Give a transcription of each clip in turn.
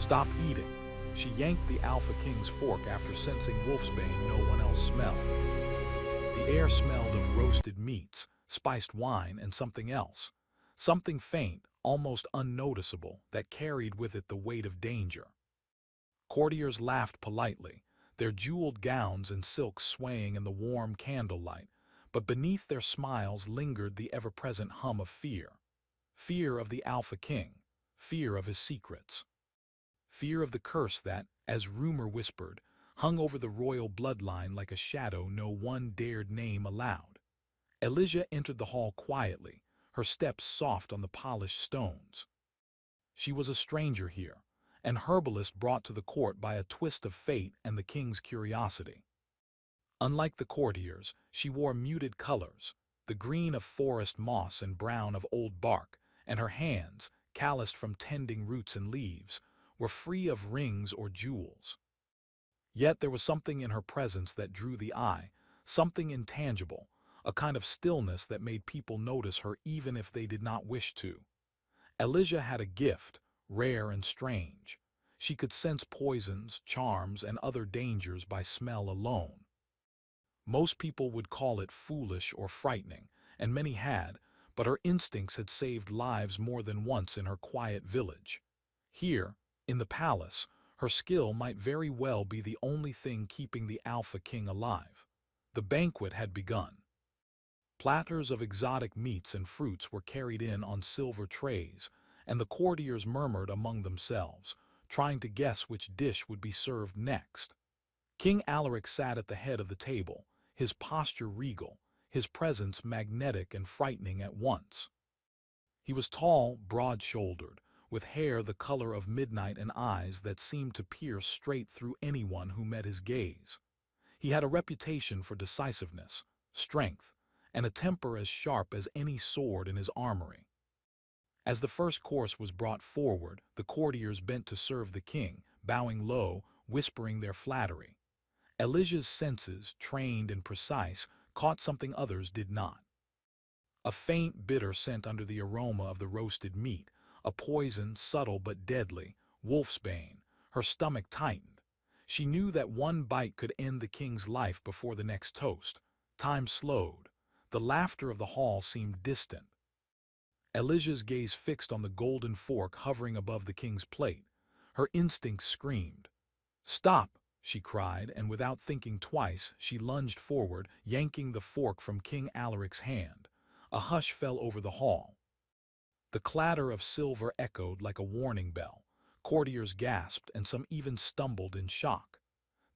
Stop eating. She yanked the Alpha King's fork after sensing Wolfsbane no one else smelled. The air smelled of roasted meats, spiced wine, and something else. Something faint, almost unnoticeable, that carried with it the weight of danger. Courtiers laughed politely, their jeweled gowns and silks swaying in the warm candlelight, but beneath their smiles lingered the ever-present hum of fear. Fear of the Alpha King, fear of his secrets. Fear of the curse that, as rumor whispered, hung over the royal bloodline like a shadow no one dared name aloud. Elijah entered the hall quietly, her steps soft on the polished stones. She was a stranger here, an herbalist brought to the court by a twist of fate and the king's curiosity. Unlike the courtiers, she wore muted colors, the green of forest moss and brown of old bark, and her hands, calloused from tending roots and leaves, were free of rings or jewels. Yet there was something in her presence that drew the eye, something intangible, a kind of stillness that made people notice her even if they did not wish to. Elijah had a gift, rare and strange. She could sense poisons, charms, and other dangers by smell alone. Most people would call it foolish or frightening, and many had, but her instincts had saved lives more than once in her quiet village. Here, in the palace, her skill might very well be the only thing keeping the Alpha King alive. The banquet had begun. Platters of exotic meats and fruits were carried in on silver trays, and the courtiers murmured among themselves, trying to guess which dish would be served next. King Alaric sat at the head of the table, his posture regal, his presence magnetic and frightening at once. He was tall, broad-shouldered, with hair the color of midnight and eyes that seemed to pierce straight through anyone who met his gaze. He had a reputation for decisiveness, strength, and a temper as sharp as any sword in his armory. As the first course was brought forward, the courtiers bent to serve the king, bowing low, whispering their flattery. Elijah's senses, trained and precise, caught something others did not. A faint, bitter scent under the aroma of the roasted meat, a poison subtle but deadly, wolfsbane. Her stomach tightened. She knew that one bite could end the king's life before the next toast. Time slowed. The laughter of the hall seemed distant. Elijah's gaze fixed on the golden fork hovering above the king's plate. Her instincts screamed. "Stop!" she cried, and without thinking twice, she lunged forward, yanking the fork from King Alaric's hand. A hush fell over the hall. The clatter of silver echoed like a warning bell. Courtiers gasped, and some even stumbled in shock.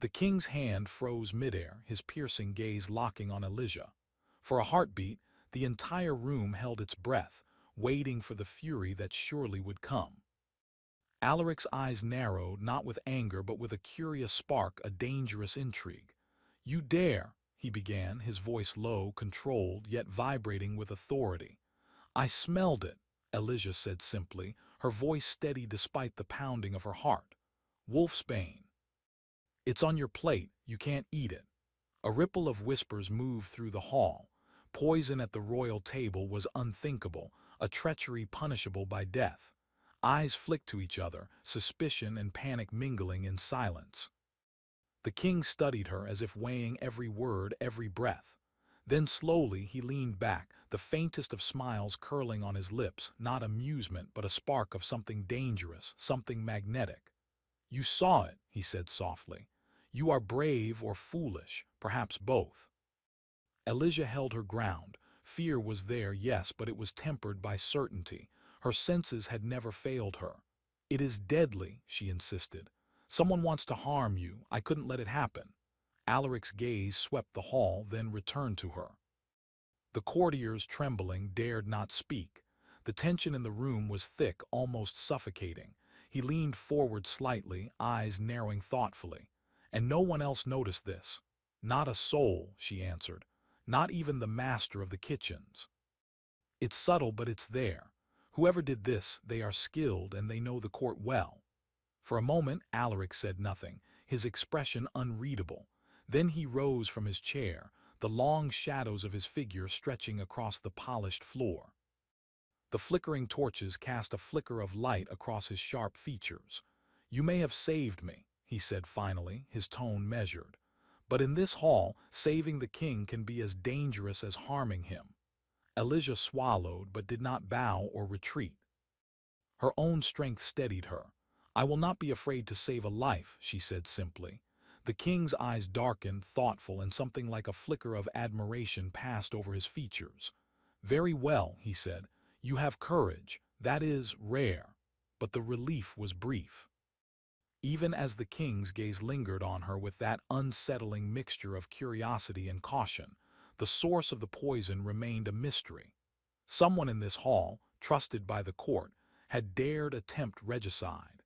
The king's hand froze midair, his piercing gaze locking on Elijah. For a heartbeat, the entire room held its breath, waiting for the fury that surely would come. Alaric's eyes narrowed, not with anger but with a curious spark, a dangerous intrigue. "You dare," he began, his voice low, controlled, yet vibrating with authority. "I smelled it," Elijah said simply, her voice steady despite the pounding of her heart. "Wolfsbane. It's on your plate, you can't eat it." A ripple of whispers moved through the hall. Poison at the royal table was unthinkable, a treachery punishable by death. Eyes flicked to each other, suspicion and panic mingling in silence. The king studied her as if weighing every word, every breath. Then slowly he leaned back, the faintest of smiles curling on his lips, not amusement but a spark of something dangerous, something magnetic. "You saw it," he said softly. "You are brave or foolish, perhaps both." Elijah held her ground. Fear was there, yes, but it was tempered by certainty. Her senses had never failed her. "It is deadly," she insisted. "Someone wants to harm you. I couldn't let it happen." Alaric's gaze swept the hall, then returned to her. The courtiers, trembling, dared not speak. The tension in the room was thick, almost suffocating. He leaned forward slightly, eyes narrowing thoughtfully. "And no one else noticed this?" "Not a soul," she answered. "Not even the master of the kitchens." "It's subtle, but it's there. Whoever did this, they are skilled and they know the court well." For a moment, Alaric said nothing, his expression unreadable. Then he rose from his chair, the long shadows of his figure stretching across the polished floor. The flickering torches cast a flicker of light across his sharp features. "You may have saved me," he said finally, his tone measured. "But in this hall, saving the king can be as dangerous as harming him." Elijah swallowed but did not bow or retreat. Her own strength steadied her. "I will not be afraid to save a life," she said simply. The king's eyes darkened, thoughtful, and something like a flicker of admiration passed over his features. "Very well," he said. "You have courage. That is rare." But the relief was brief. Even as the king's gaze lingered on her with that unsettling mixture of curiosity and caution, the source of the poison remained a mystery. Someone in this hall, trusted by the court, had dared attempt regicide.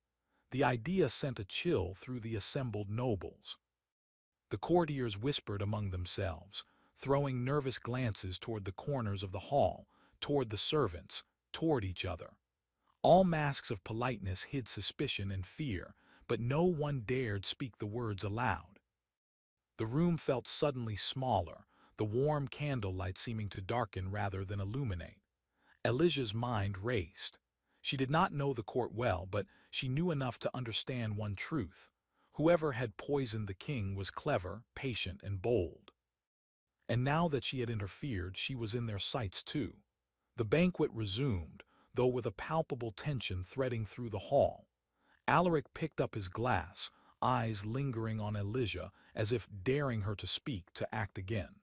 The idea sent a chill through the assembled nobles. The courtiers whispered among themselves, throwing nervous glances toward the corners of the hall, toward the servants, toward each other. All masks of politeness hid suspicion and fear, but no one dared speak the words aloud. The room felt suddenly smaller, the warm candlelight seeming to darken rather than illuminate. Elijah's mind raced. She did not know the court well, but she knew enough to understand one truth. Whoever had poisoned the king was clever, patient, and bold. And now that she had interfered, she was in their sights too. The banquet resumed, though with a palpable tension threading through the hall. Alaric picked up his glass, eyes lingering on Elijah as if daring her to speak, to act again.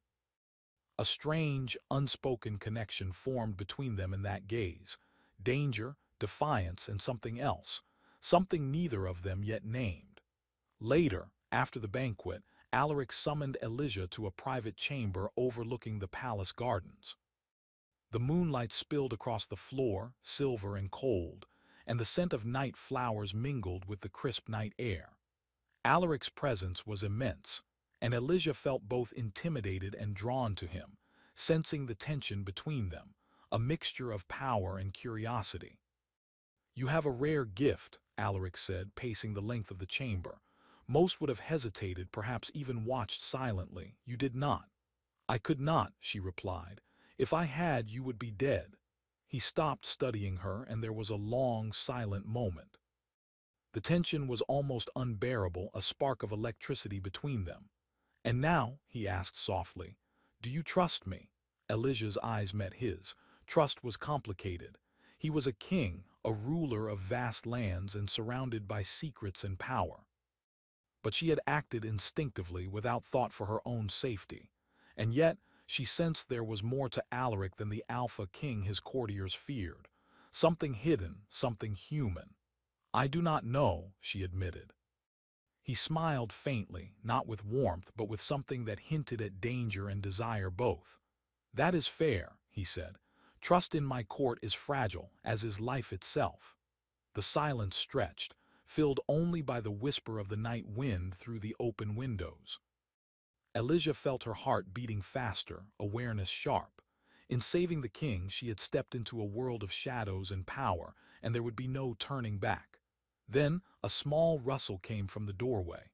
A strange, unspoken connection formed between them in that gaze. Danger, defiance, and something else. Something neither of them yet named. Later, after the banquet, Alaric summoned Elijah to a private chamber overlooking the palace gardens. The moonlight spilled across the floor, silver and cold, and the scent of night flowers mingled with the crisp night air. Alaric's presence was immense, and Elijah felt both intimidated and drawn to him, sensing the tension between them, a mixture of power and curiosity. "You have a rare gift," Alaric said, pacing the length of the chamber. "Most would have hesitated, perhaps even watched silently. You did not." "I could not," she replied. "If I had, you would be dead." He stopped studying her, and there was a long, silent moment. The tension was almost unbearable, a spark of electricity between them. "And now," he asked softly, "do you trust me?" Elijah's eyes met his. Trust was complicated. He was a king, a ruler of vast lands and surrounded by secrets and power. But she had acted instinctively, without thought for her own safety. And yet, she sensed there was more to Alaric than the alpha king his courtiers feared. Something hidden, something human. "I do not know," she admitted. He smiled faintly, not with warmth, but with something that hinted at danger and desire both. "That is fair," he said. "Trust in my court is fragile, as is life itself." The silence stretched, filled only by the whisper of the night wind through the open windows. Elijah felt her heart beating faster, awareness sharp. In saving the king, she had stepped into a world of shadows and power, and there would be no turning back. Then a small rustle came from the doorway.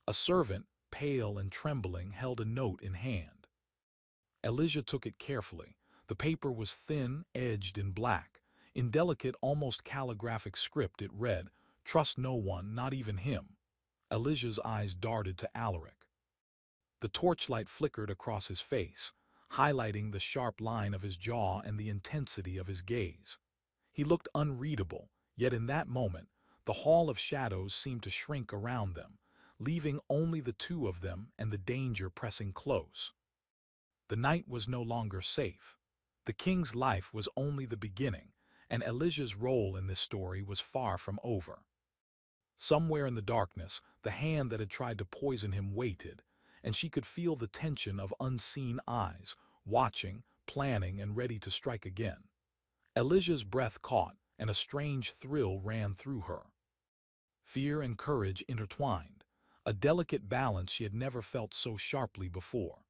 A servant, pale and trembling, held a note in hand. Elijah took it carefully. The paper was thin, edged in black. In delicate, almost calligraphic script it read, "Trust no one, not even him." Elijah's eyes darted to Alaric. The torchlight flickered across his face, highlighting the sharp line of his jaw and the intensity of his gaze. He looked unreadable, yet in that moment, the hall of shadows seemed to shrink around them, leaving only the two of them and the danger pressing close. The night was no longer safe. The king's life was only the beginning, and Elijah's role in this story was far from over. Somewhere in the darkness, the hand that had tried to poison him waited, and she could feel the tension of unseen eyes, watching, planning, and ready to strike again. Elijah's breath caught, and a strange thrill ran through her. Fear and courage intertwined, a delicate balance she had never felt so sharply before.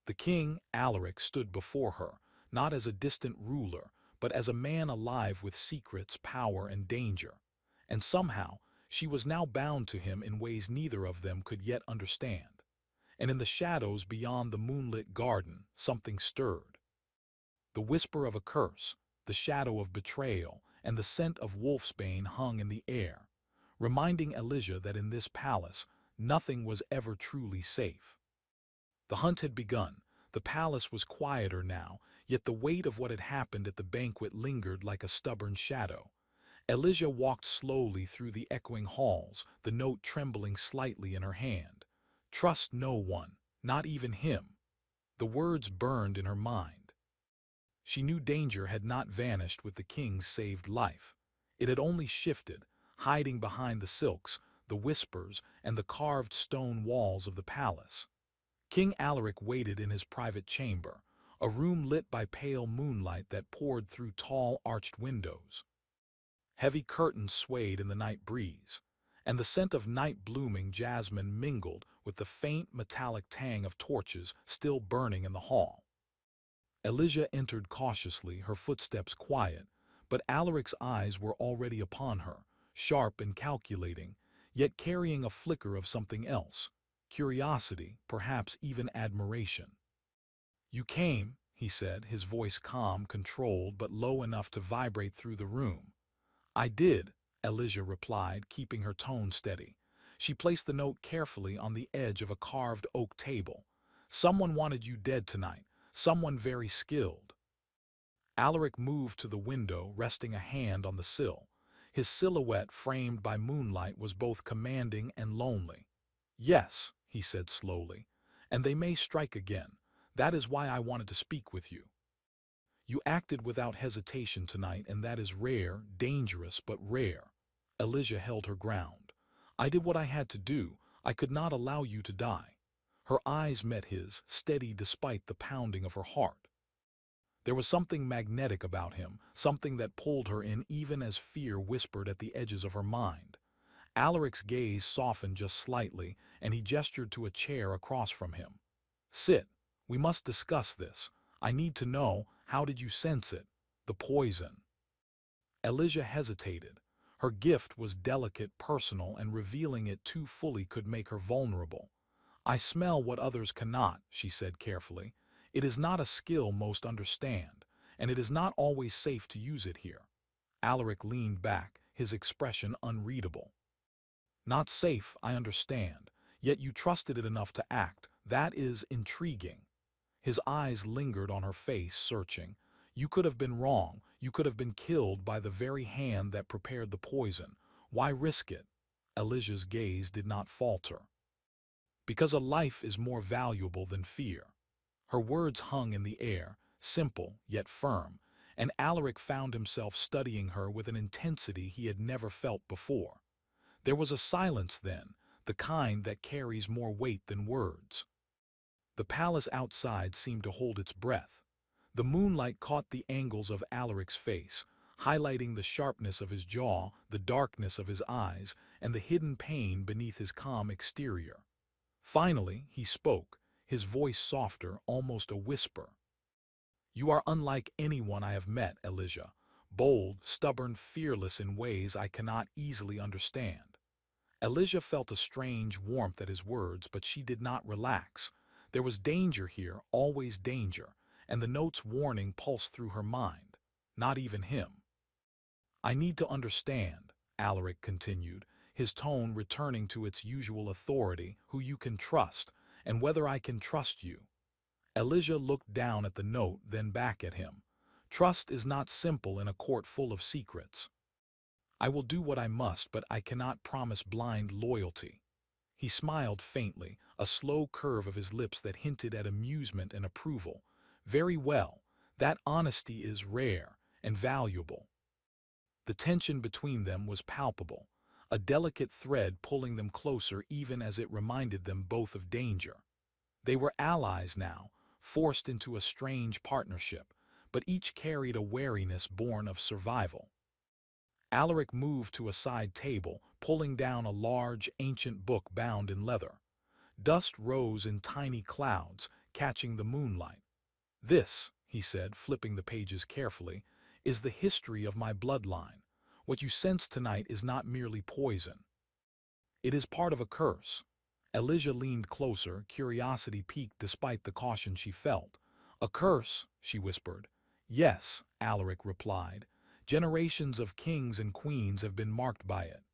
The king, Alaric, stood before her, not as a distant ruler, but as a man alive with secrets, power, and danger. And somehow, she was now bound to him in ways neither of them could yet understand. And in the shadows beyond the moonlit garden, something stirred. The whisper of a curse, the shadow of betrayal, and the scent of Wolfsbane hung in the air. reminding Elijah that in this palace, nothing was ever truly safe. The hunt had begun. The palace was quieter now, yet the weight of what had happened at the banquet lingered like a stubborn shadow. Elijah walked slowly through the echoing halls, the note trembling slightly in her hand. Trust no one, not even him. The words burned in her mind. She knew danger had not vanished with the king's saved life. It had only shifted, hiding behind the silks, the whispers, and the carved stone walls of the palace. King Alaric waited in his private chamber, a room lit by pale moonlight that poured through tall arched windows. Heavy curtains swayed in the night breeze, and the scent of night-blooming jasmine mingled with the faint metallic tang of torches still burning in the hall. Elijah entered cautiously, her footsteps quiet, but Alaric's eyes were already upon her, sharp and calculating, yet carrying a flicker of something else, curiosity, perhaps even admiration. "You came," he said, his voice calm, controlled, but low enough to vibrate through the room. "I did," Elijah replied, keeping her tone steady. She placed the note carefully on the edge of a carved oak table. "Someone wanted you dead tonight, someone very skilled." Alaric moved to the window, resting a hand on the sill. His silhouette, framed by moonlight, was both commanding and lonely. "Yes," he said slowly, "and they may strike again. That is why I wanted to speak with you. You acted without hesitation tonight, and that is rare, dangerous, but rare." Elijah held her ground. "I did what I had to do. I could not allow you to die." Her eyes met his, steady despite the pounding of her heart. There was something magnetic about him, something that pulled her in even as fear whispered at the edges of her mind. Alaric's gaze softened just slightly, and he gestured to a chair across from him. "Sit. We must discuss this. I need to know, how did you sense it? The poison." Elijah hesitated. Her gift was delicate, personal, and revealing it too fully could make her vulnerable. "I smell what others cannot," she said carefully. "It is not a skill most understand, and it is not always safe to use it here." Alaric leaned back, his expression unreadable. "Not safe, I understand, yet you trusted it enough to act. That is intriguing." His eyes lingered on her face, searching. "You could have been wrong. You could have been killed by the very hand that prepared the poison. Why risk it?" Elijah's gaze did not falter. "Because a life is more valuable than fear." Her words hung in the air, simple yet firm, and Alaric found himself studying her with an intensity he had never felt before. There was a silence then, the kind that carries more weight than words. The palace outside seemed to hold its breath. The moonlight caught the angles of Alaric's face, highlighting the sharpness of his jaw, the darkness of his eyes, and the hidden pain beneath his calm exterior. Finally, he spoke, his voice softer, almost a whisper. "You are unlike anyone I have met, Elijah. Bold, stubborn, fearless in ways I cannot easily understand." Elijah felt a strange warmth at his words, but she did not relax. There was danger here, always danger, and the note's warning pulsed through her mind. Not even him. "I need to understand," Alaric continued, his tone returning to its usual authority, "who you can trust, and whether I can trust you." Elijah looked down at the note, then back at him. "Trust is not simple in a court full of secrets. I will do what I must, but I cannot promise blind loyalty." He smiled faintly, a slow curve of his lips that hinted at amusement and approval. "Very well. That honesty is rare and valuable." The tension between them was palpable, a delicate thread pulling them closer even as it reminded them both of danger. They were allies now, forced into a strange partnership, but each carried a wariness born of survival. Alaric moved to a side table, pulling down a large, ancient book bound in leather. Dust rose in tiny clouds, catching the moonlight. "This," he said, flipping the pages carefully, "is the history of my bloodline. What you sense tonight is not merely poison. It is part of a curse." Elijah leaned closer, curiosity piqued despite the caution she felt. "A curse?" she whispered. "Yes," Alaric replied. "Generations of kings and queens have been marked by it."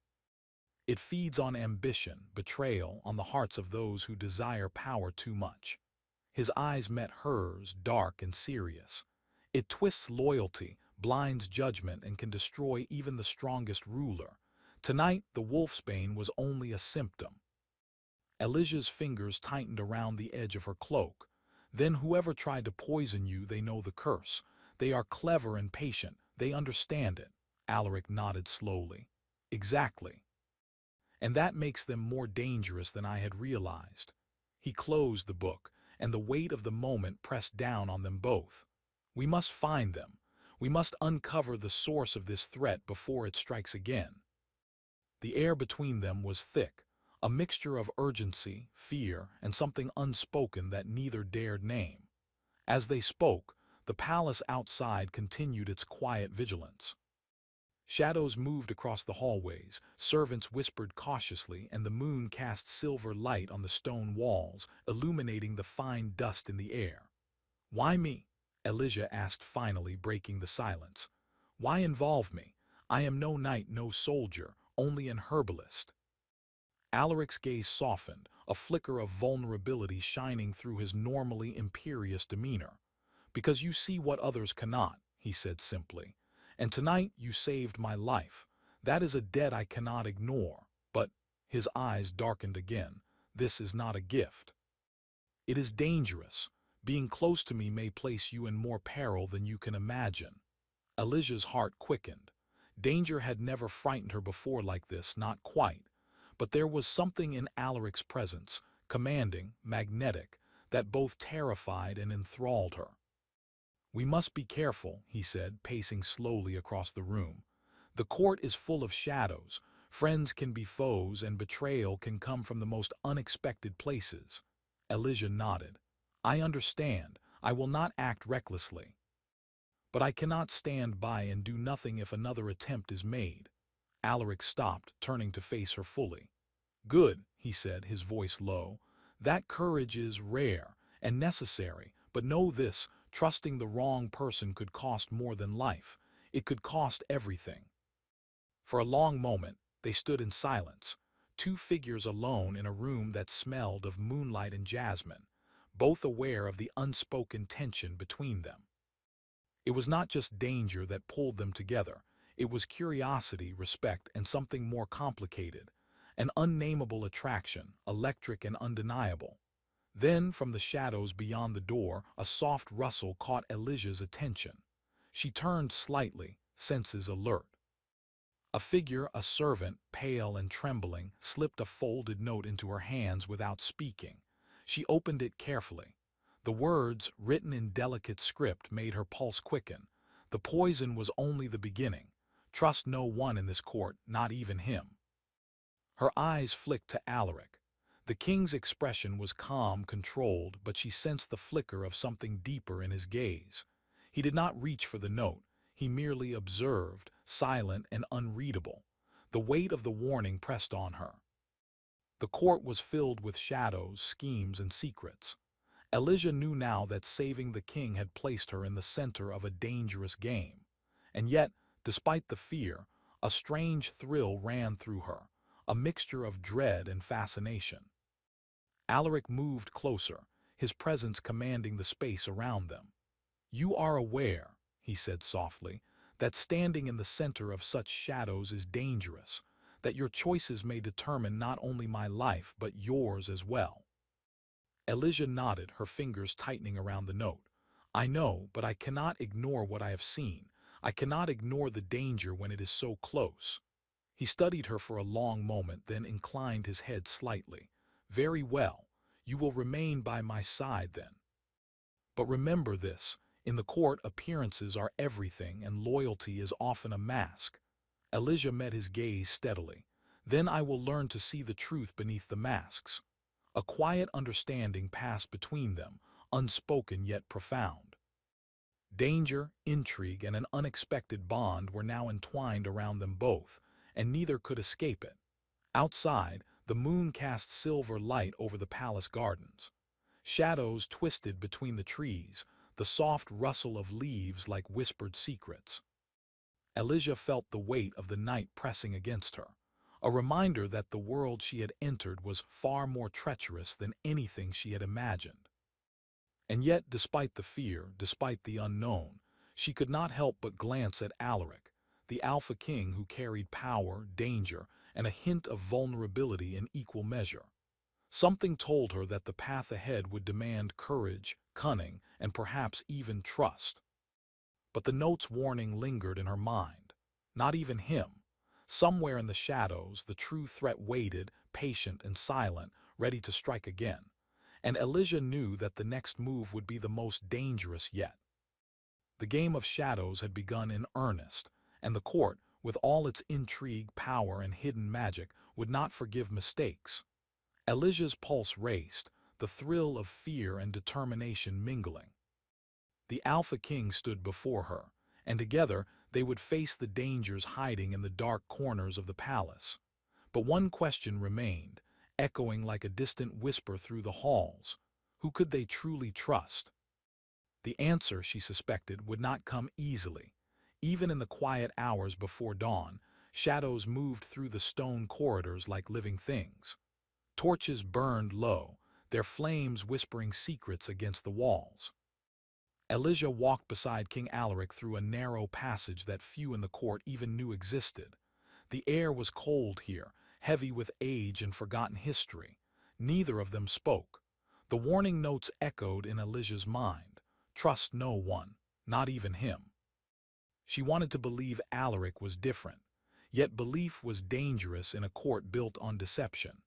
It feeds on ambition, betrayal, on the hearts of those who desire power too much. His eyes met hers, dark and serious. It twists loyalty, blinds judgment, and can destroy even the strongest ruler. Tonight, the Wolfsbane was only a symptom. Elijah's fingers tightened around the edge of her cloak. Then whoever tried to poison you, they know the curse. They are clever and patient. They understand it. Alaric nodded slowly. Exactly. And that makes them more dangerous than I had realized. He closed the book, and the weight of the moment pressed down on them both. We must find them. We must uncover the source of this threat before it strikes again. The air between them was thick, a mixture of urgency, fear, and something unspoken that neither dared name. As they spoke, the palace outside continued its quiet vigilance. Shadows moved across the hallways, servants whispered cautiously, and the moon cast silver light on the stone walls, illuminating the fine dust in the air. "Why me?" Elijah asked, finally breaking the silence. "Why involve me? I am no knight, no soldier, only an herbalist." Alaric's gaze softened, a flicker of vulnerability shining through his normally imperious demeanor. "Because you see what others cannot," he said simply. "And tonight you saved my life. That is a debt I cannot ignore. But," his eyes darkened again, "this is not a gift. It is dangerous. Being close to me may place you in more peril than you can imagine." Elijah's heart quickened. Danger had never frightened her before like this, not quite. But there was something in Alaric's presence, commanding, magnetic, that both terrified and enthralled her. "We must be careful," he said, pacing slowly across the room. "The court is full of shadows. Friends can be foes, and betrayal can come from the most unexpected places." Elijah nodded. "I understand. I will not act recklessly. But I cannot stand by and do nothing if another attempt is made." Alaric stopped, turning to face her fully. "Good," he said, his voice low. "That courage is rare and necessary, but know this, trusting the wrong person could cost more than life. It could cost everything." For a long moment, they stood in silence, two figures alone in a room that smelled of moonlight and jasmine, both aware of the unspoken tension between them. It was not just danger that pulled them together. It was curiosity, respect, and something more complicated. An unnameable attraction, electric and undeniable. Then, from the shadows beyond the door, a soft rustle caught Elijah's attention. She turned slightly, senses alert. A figure, a servant, pale and trembling, slipped a folded note into her hands without speaking. She opened it carefully. The words, written in delicate script, made her pulse quicken. The poison was only the beginning. Trust no one in this court, not even him. Her eyes flicked to Alaric. The king's expression was calm, controlled, but she sensed the flicker of something deeper in his gaze. He did not reach for the note. He merely observed, silent and unreadable. The weight of the warning pressed on her. The court was filled with shadows, schemes, and secrets. Elijah knew now that saving the king had placed her in the center of a dangerous game. And yet, despite the fear, a strange thrill ran through her, a mixture of dread and fascination. Alaric moved closer, his presence commanding the space around them. "You are aware," he said softly, "that standing in the center of such shadows is dangerous, that your choices may determine not only my life but yours as well." Elijah nodded, her fingers tightening around the note. "I know, but I cannot ignore what I have seen. I cannot ignore the danger when it is so close." He studied her for a long moment, then inclined his head slightly. "Very well. You will remain by my side then. But remember this, in the court appearances are everything and loyalty is often a mask." Elijah met his gaze steadily. "Then I will learn to see the truth beneath the masks." A quiet understanding passed between them, unspoken yet profound. Danger, intrigue, and an unexpected bond were now entwined around them both, and neither could escape it. Outside, the moon cast silver light over the palace gardens. Shadows twisted between the trees, the soft rustle of leaves like whispered secrets. Elijah felt the weight of the night pressing against her. a reminder that the world she had entered was far more treacherous than anything she had imagined. And yet, despite the fear, despite the unknown, she could not help but glance at Alaric, the Alpha King who carried power, danger, and a hint of vulnerability in equal measure. Something told her that the path ahead would demand courage, cunning, and perhaps even trust. But the note's warning lingered in her mind. Not even him. Somewhere in the shadows, the true threat waited, patient and silent, ready to strike again. And Elijah knew that the next move would be the most dangerous yet. The game of shadows had begun in earnest, and the court, with all its intrigue, power, and hidden magic, would not forgive mistakes. Elijah's pulse raced, the thrill of fear and determination mingling. The Alpha King stood before her, and together they would face the dangers hiding in the dark corners of the palace. But one question remained, echoing like a distant whisper through the halls. Who could they truly trust? The answer, she suspected, would not come easily. Even in the quiet hours before dawn, shadows moved through the stone corridors like living things. Torches burned low, their flames whispering secrets against the walls. Elijah walked beside King Alaric through a narrow passage that few in the court even knew existed. The air was cold here, heavy with age and forgotten history. Neither of them spoke. The warning notes echoed in Elijah's mind. Trust no one, not even him. She wanted to believe Alaric was different, yet belief was dangerous in a court built on deception.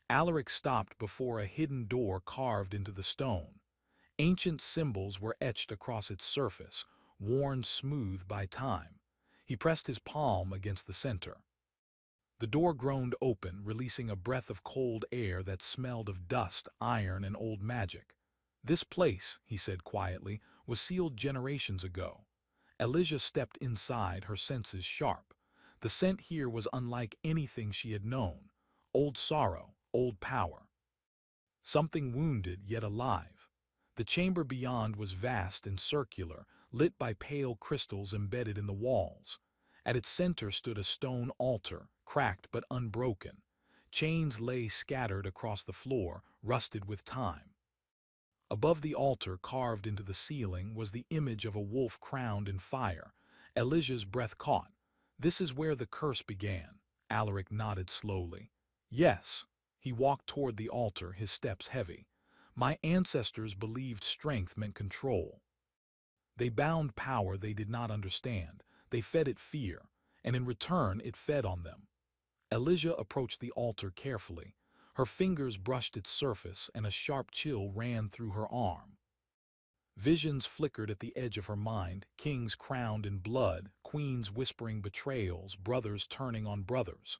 Alaric stopped before a hidden door carved into the stone. Ancient symbols were etched across its surface, worn smooth by time. He pressed his palm against the center. The door groaned open, releasing a breath of cold air that smelled of dust, iron, and old magic. This place, he said quietly, was sealed generations ago. Elijah stepped inside, her senses sharp. The scent here was unlike anything she had known. Old sorrow, old power. Something wounded yet alive. The chamber beyond was vast and circular, lit by pale crystals embedded in the walls. At its center stood a stone altar, cracked but unbroken. Chains lay scattered across the floor, rusted with time. Above the altar, carved into the ceiling, was the image of a wolf crowned in fire. Elijah's breath caught. This is where the curse began. Alaric nodded slowly. Yes. He walked toward the altar, his steps heavy. My ancestors believed strength meant control. They bound power they did not understand. They fed it fear, and in return it fed on them. Elijah approached the altar carefully. Her fingers brushed its surface, and a sharp chill ran through her arm. Visions flickered at the edge of her mind, kings crowned in blood, queens whispering betrayals, brothers turning on brothers.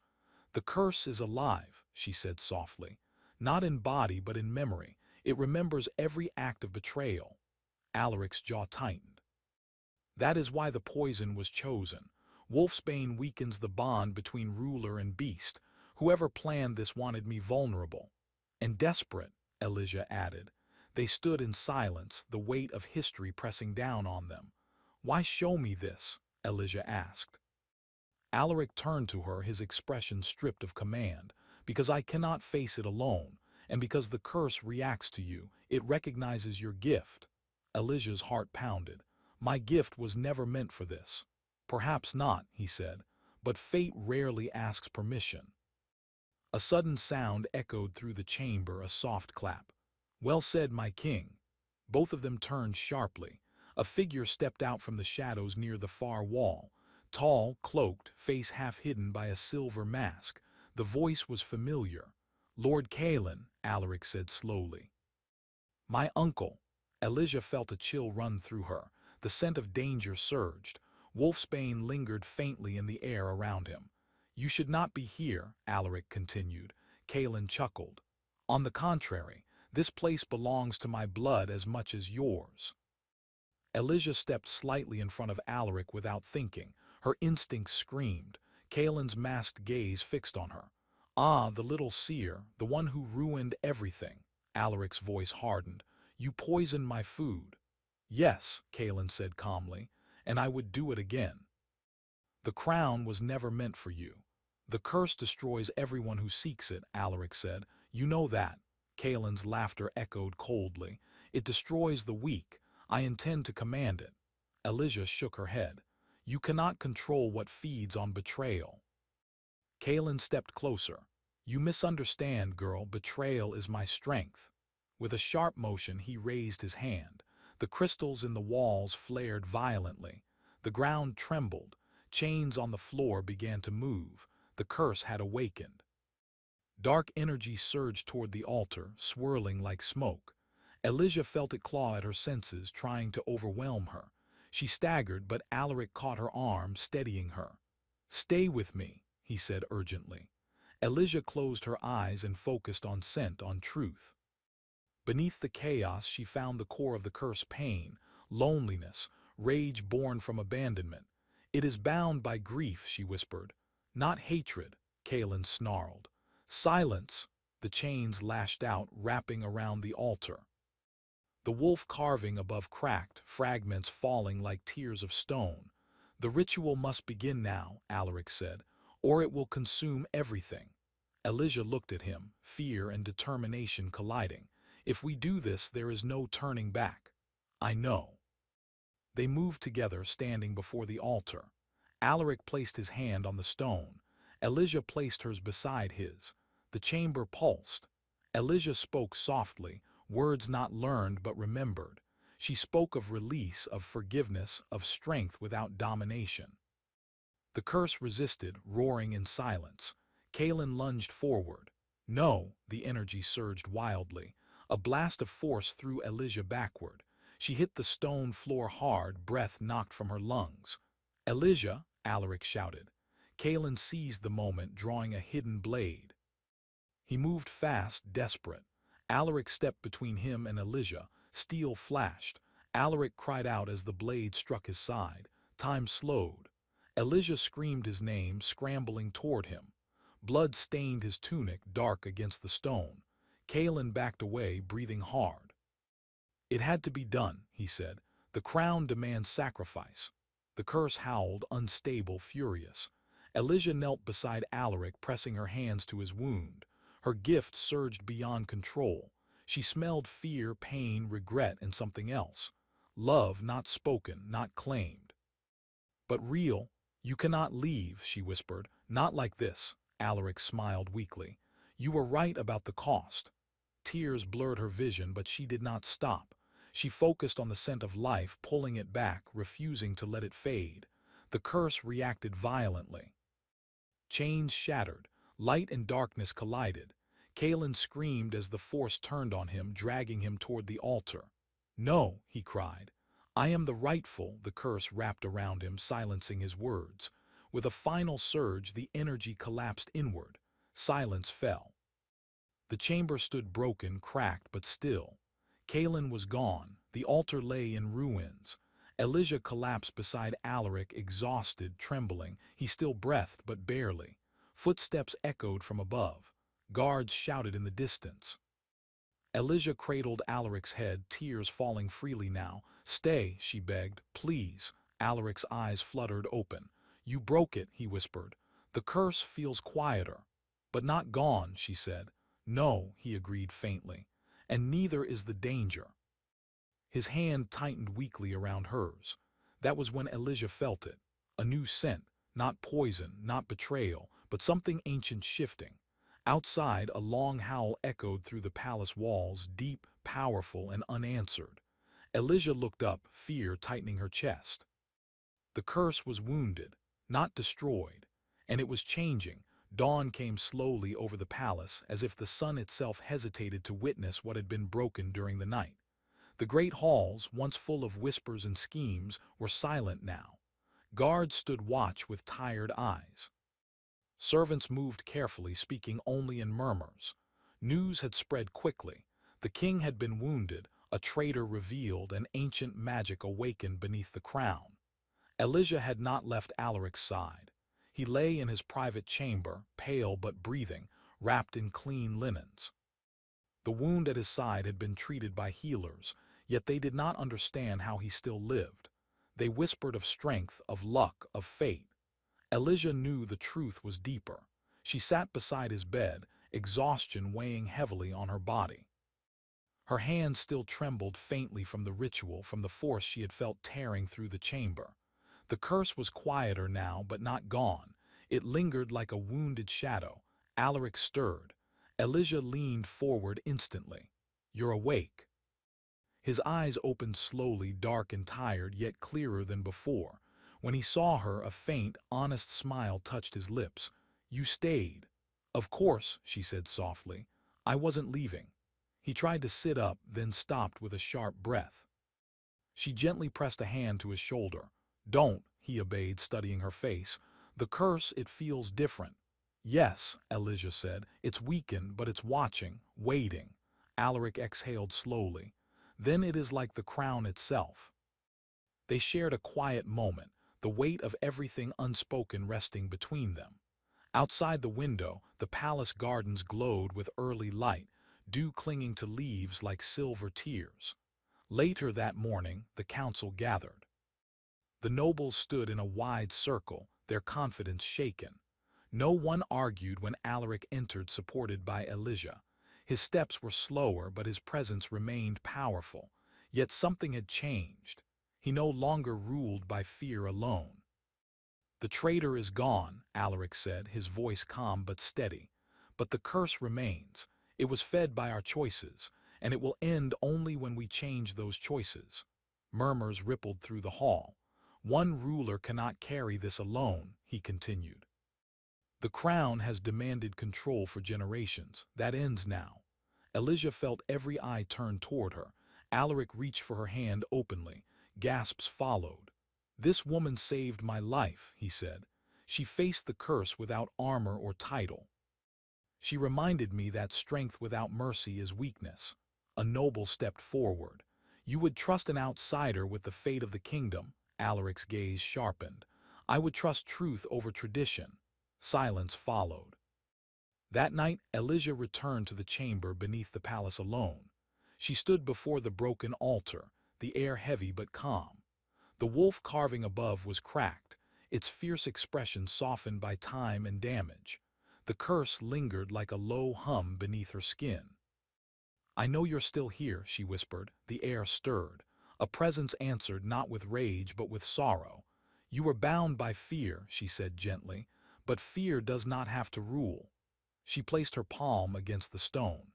The curse is alive, she said softly. Not in body, but in memory. It remembers every act of betrayal. Alaric's jaw tightened. That is why the poison was chosen. Wolfsbane weakens the bond between ruler and beast. Whoever planned this wanted me vulnerable. And desperate, Elijah added. They stood in silence, the weight of history pressing down on them. Why show me this? Elijah asked. Alaric turned to her, his expression stripped of command. Because I cannot face it alone, and because the curse reacts to you, it recognizes your gift. Elijah's heart pounded. My gift was never meant for this. Perhaps not, he said, but fate rarely asks permission. A sudden sound echoed through the chamber, a soft clap. Well said, my king. Both of them turned sharply. A figure stepped out from the shadows near the far wall. Tall, cloaked, face half hidden by a silver mask. The voice was familiar. Lord Kalen, Alaric said slowly. My uncle. Elijah felt a chill run through her. The scent of danger surged. Wolfsbane lingered faintly in the air around him. You should not be here, Alaric continued. Kalen chuckled. On the contrary, this place belongs to my blood as much as yours. Elijah stepped slightly in front of Alaric without thinking. Her instincts screamed. Kalen's masked gaze fixed on her. Ah, the little seer, the one who ruined everything. Alaric's voice hardened. You poisoned my food. Yes, Kalen said calmly, and I would do it again. The crown was never meant for you. The curse destroys everyone who seeks it, Alaric said. You know that. Kaelin's laughter echoed coldly. It destroys the weak. I intend to command it. Elijah shook her head. You cannot control what feeds on betrayal. Kaelin stepped closer. You misunderstand, girl. Betrayal is my strength. With a sharp motion, he raised his hand. The crystals in the walls flared violently. The ground trembled. Chains on the floor began to move. The curse had awakened. Dark energy surged toward the altar, swirling like smoke. Elijah felt it claw at her senses, trying to overwhelm her. She staggered, but Alaric caught her arm, steadying her. Stay with me, he said urgently. Elijah closed her eyes and focused on scent, on truth. Beneath the chaos, she found the core of the curse: pain, loneliness, rage born from abandonment. It is bound by grief, she whispered. Not hatred, Kaelin snarled. Silence! The chains lashed out, wrapping around the altar. The wolf carving above cracked, fragments falling like tears of stone. The ritual must begin now, Alaric said, or it will consume everything. Elijah looked at him, fear and determination colliding. If we do this, there is no turning back. I know. They moved together, standing before the altar. Alaric placed his hand on the stone. Elijah placed hers beside his. The chamber pulsed. Elijah spoke softly, words not learned but remembered. She spoke of release, of forgiveness, of strength without domination. The curse resisted, roaring in silence. Kaelin lunged forward. No, the energy surged wildly. A blast of force threw Elijah backward. She hit the stone floor hard, breath knocked from her lungs. Elijah, Alaric shouted. Kaelin seized the moment, drawing a hidden blade. He moved fast, desperate. Alaric stepped between him and Elijah. Steel flashed. Alaric cried out as the blade struck his side. Time slowed. Elijah screamed his name, scrambling toward him. Blood stained his tunic, dark against the stone. Kaelin backed away, breathing hard. It had to be done, he said. The crown demands sacrifice. The curse howled, unstable, furious. Elijah knelt beside Alaric, pressing her hands to his wound. Her gift surged beyond control. She smelled fear, pain, regret, and something else. Love not spoken, not claimed. But real. You cannot leave, she whispered. Not like this. Alaric smiled weakly. You were right about the cost. Tears blurred her vision, but she did not stop. She focused on the scent of life, pulling it back, refusing to let it fade. The curse reacted violently. Chains shattered. Light and darkness collided. Kaelin screamed as the force turned on him, dragging him toward the altar. No, he cried. I am the rightful. The curse wrapped around him, silencing his words. With a final surge, the energy collapsed inward. Silence fell. The chamber stood broken, cracked, but still. Kaelin was gone. The altar lay in ruins. Elijah collapsed beside Alaric, exhausted, trembling. He still breathed, but barely. Footsteps echoed from above. Guards shouted in the distance. Elijah cradled Alaric's head, tears falling freely now. Stay, she begged. Please. Alaric's eyes fluttered open. You broke it, he whispered. The curse feels quieter. But not gone, she said. No, he agreed faintly. And neither is the danger. His hand tightened weakly around hers. That was when Elijah felt it. A new scent, not poison, not betrayal, but something ancient shifting. Outside, a long howl echoed through the palace walls, deep, powerful, and unanswered. Elijah looked up, fear tightening her chest. The curse was wounded, not destroyed, and it was changing. Dawn came slowly over the palace, as if the sun itself hesitated to witness what had been broken during the night. The great halls, once full of whispers and schemes, were silent now. Guards stood watch with tired eyes. Servants moved carefully, speaking only in murmurs. News had spread quickly. The king had been wounded, a traitor revealed, and ancient magic awakened beneath the crown. Elijah had not left Alaric's side. He lay in his private chamber, pale but breathing, wrapped in clean linens. The wound at his side had been treated by healers, yet they did not understand how he still lived. They whispered of strength, of luck, of fate. Elijah knew the truth was deeper. She sat beside his bed, exhaustion weighing heavily on her body. Her hand still trembled faintly from the ritual, from the force she had felt tearing through the chamber. The curse was quieter now, but not gone. It lingered like a wounded shadow. Alaric stirred. Elijah leaned forward instantly. "You're awake." His eyes opened slowly, dark and tired, yet clearer than before. When he saw her, a faint, honest smile touched his lips. "You stayed." "Of course," she said softly. "I wasn't leaving." He tried to sit up, then stopped with a sharp breath. She gently pressed a hand to his shoulder. "Don't," he obeyed, studying her face. "The curse, it feels different." "Yes," Elijah said. "It's weakened, but it's watching, waiting." Alaric exhaled slowly. "Then it is like the crown itself." They shared a quiet moment, the weight of everything unspoken resting between them. Outside the window, the palace gardens glowed with early light, dew clinging to leaves like silver tears. Later that morning, the council gathered. The nobles stood in a wide circle, their confidence shaken. No one argued when Alaric entered, supported by Elijah. His steps were slower, but his presence remained powerful. Yet something had changed. He no longer ruled by fear alone. "The traitor is gone," Alaric said, his voice calm but steady. "But the curse remains. It was fed by our choices, and it will end only when we change those choices." Murmurs rippled through the hall. "One ruler cannot carry this alone," he continued. "The crown has demanded control for generations. That ends now." Elijah felt every eye turn toward her. Alaric reached for her hand openly. Gasps followed. "This woman saved my life," he said. "She faced the curse without armor or title. She reminded me that strength without mercy is weakness." A noble stepped forward. "You would trust an outsider with the fate of the kingdom." Alaric's gaze sharpened. "I would trust truth over tradition." Silence followed. That night, Elijah returned to the chamber beneath the palace alone. She stood before the broken altar, the air heavy but calm. The wolf carving above was cracked, its fierce expression softened by time and damage. The curse lingered like a low hum beneath her skin. "I know you're still here," she whispered. The air stirred. A presence answered, not with rage but with sorrow. "You were bound by fear," she said gently, "but fear does not have to rule." She placed her palm against the stone.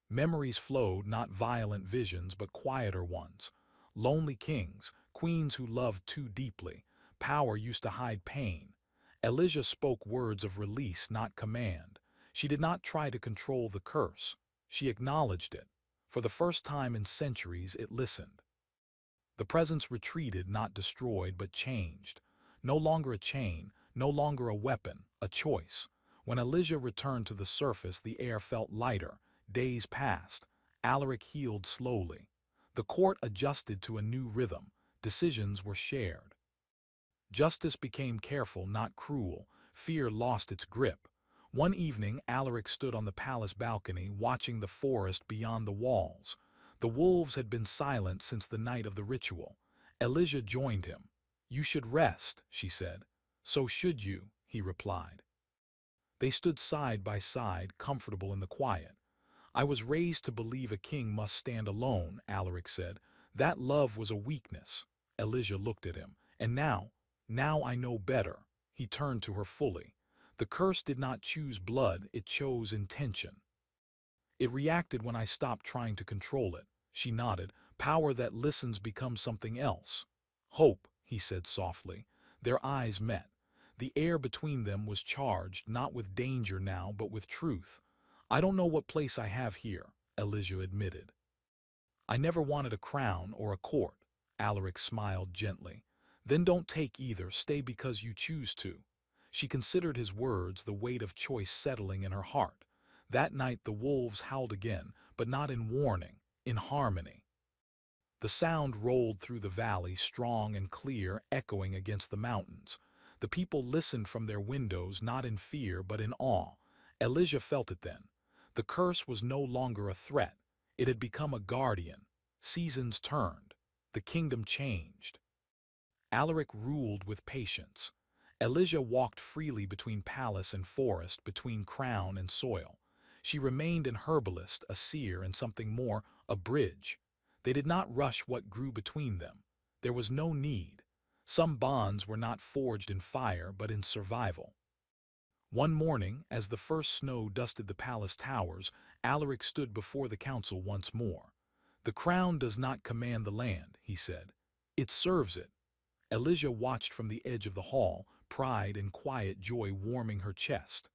Memories flowed, not violent visions, but quieter ones. Lonely kings, queens who loved too deeply. Power used to hide pain. Elijah spoke words of release, not command. She did not try to control the curse. She acknowledged it. For the first time in centuries, it listened. The presence retreated, not destroyed, but changed. No longer a chain, no longer a weapon, a choice. When Elijah returned to the surface, the air felt lighter. Days passed. Alaric healed slowly. The court adjusted to a new rhythm. Decisions were shared. Justice became careful, not cruel. Fear lost its grip. One evening, Alaric stood on the palace balcony, watching the forest beyond the walls. The wolves had been silent since the night of the ritual. Elijah joined him. "You should rest," she said. "So should you," he replied. They stood side by side, comfortable in the quiet. "I was raised to believe a king must stand alone," Alaric said. "That love was a weakness." Elijah looked at him. "And now I know better." He turned to her fully. "The curse did not choose blood, it chose intention. It reacted when I stopped trying to control it." She nodded. "Power that listens becomes something else." "Hope," he said softly. Their eyes met. The air between them was charged, not with danger now, but with truth. "I don't know what place I have here," Elijah admitted. "I never wanted a crown or a court." Alaric smiled gently. "Then don't take either, stay because you choose to." She considered his words, the weight of choice settling in her heart. That night the wolves howled again, but not in warning, in harmony. The sound rolled through the valley, strong and clear, echoing against the mountains. The people listened from their windows, not in fear, but in awe. Elijah felt it then. The curse was no longer a threat. It had become a guardian. Seasons turned. The kingdom changed. Alaric ruled with patience. Elijah walked freely between palace and forest, between crown and soil. She remained an herbalist, a seer, and something more, a bridge. They did not rush what grew between them. There was no need. Some bonds were not forged in fire, but in survival. One morning, as the first snow dusted the palace towers, Alaric stood before the council once more. "The crown does not command the land," he said. "It serves it." Elijah watched from the edge of the hall, pride and quiet joy warming her chest.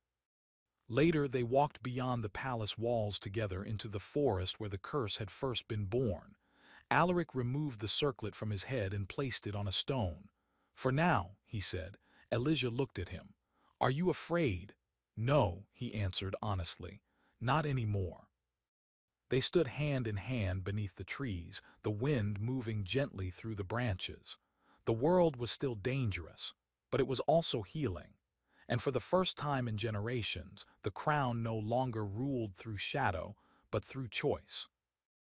Later they walked beyond the palace walls together into the forest where the curse had first been born. Alaric removed the circlet from his head and placed it on a stone. "For now," he said. Elijah looked at him. "Are you afraid?" "No," he answered honestly. "Not anymore." They stood hand in hand beneath the trees, the wind moving gently through the branches. The world was still dangerous, but it was also healing. And for the first time in generations, the crown no longer ruled through shadow, but through choice.